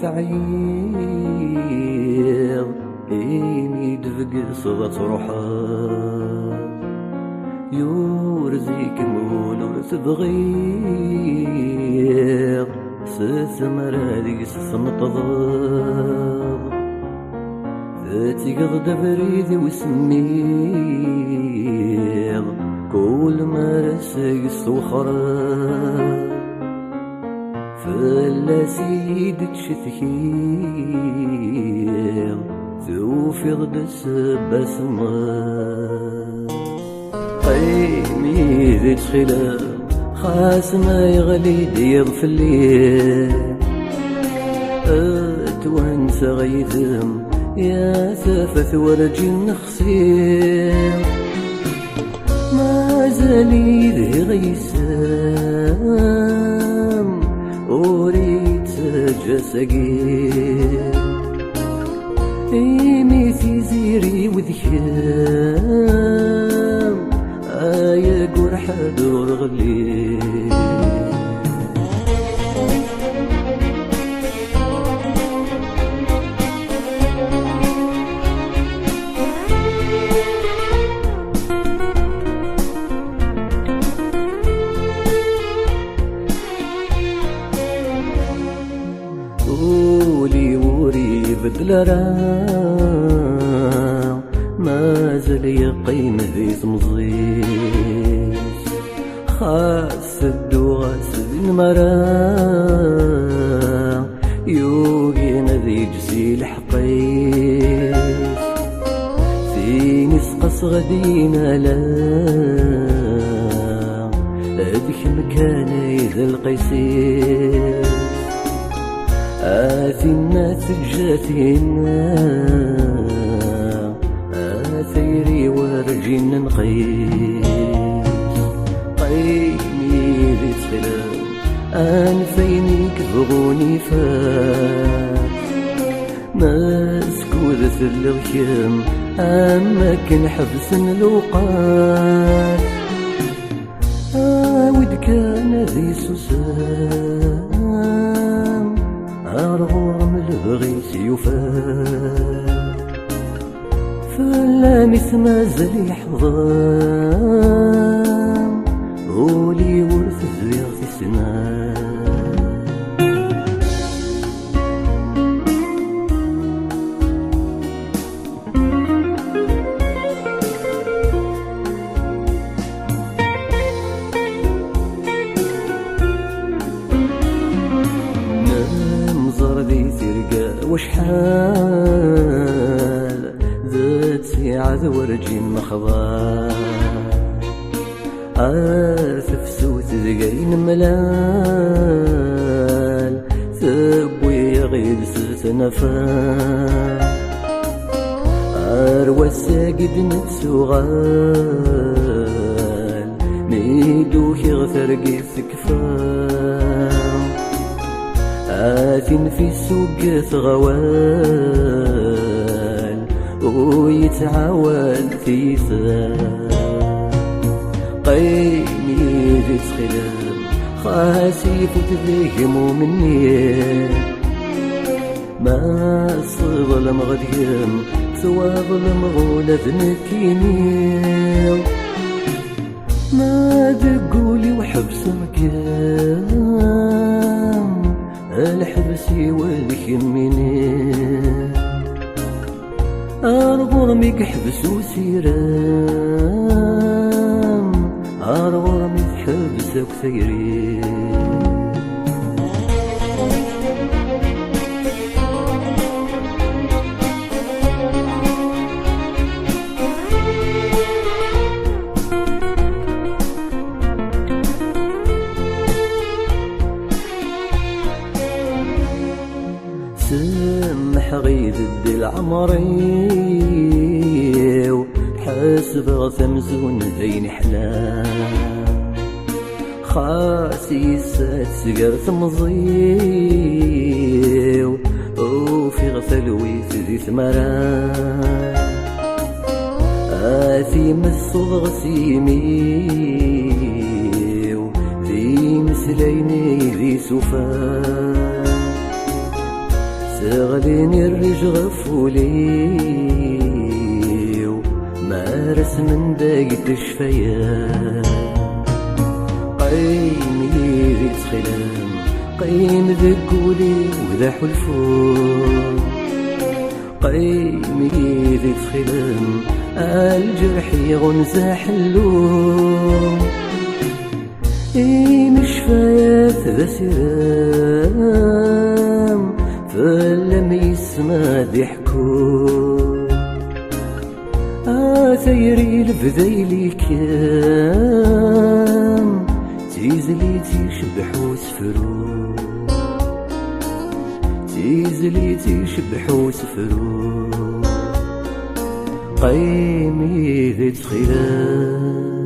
تعيض إيمي دفق صدت روحها يورزيك مولور تبغيض ستمر هذيك سنطضض تقض بريدي وسميض كل ما رسق الصخرة فلا سيدك شتكيض توفيض دسبة سمار قيمي ذي تخلاف خاس ما يغلي ديض في الليل أتوانس غيثم يا ثفث ورجي نخسير ما زالي ذي غيسام أريد جسقير إيمي في زيري وذكام آية قرح دور غلي قولي وري بدل راه ما زال يقيم ذي تمزيز خاص الدواس المرا يوغين ذي جسي الحقيس فين يسقص غدينا لا هذيك مكاني ذا القيسيس آثنا تجاتنا آثيري ورجينا نقيس قيمي ذي تخلال أنفيني كبغوني فات مسكوذة الغيام أما كن حبس الوقات ود كان ذي سوسام أرغم البغيس يفات فلا مثل زل يحضر قولي ورث الزيغ في السماء وشحال ذات ساعة ورجي مخضار عارف سوت ذقين ملال ثبوي غير ست نفار أروى الساقد نتسوغال ميدوك يغفر قيس كفار آثن في السوق ثغوال ويتعاول ثيثان قيمي ذي تخلال خاسي فتذيهم مني ما الظلم غديم سوى ظلم غولة ذنكيني ما دقولي وحبس مكان الحبسي والكميني أرغرمك حبس وسيرام أرغرمك حبسك ثيرين سمح غيد العمري وحاسب غثمزون ذين حلام خاسي سات سقر ثمضي وفي غثلوي ذي ثمران آثي مسوض غسيمي وذي مسليني ذي سفان تغليني الريج غفولي مارس من دايت الشفايا قيمي ذي تخلام قيم ذكولي وذا حلفون قيمي ذي تخلام الجرح يغنزا حلون إيم شفايات ذا سرام فلم يسمع ضحكون ثيري لفذيلي كان تيزلي تيشبحو سفرو تيزلي تيشبحو سفرو قيمي ذي تخيلان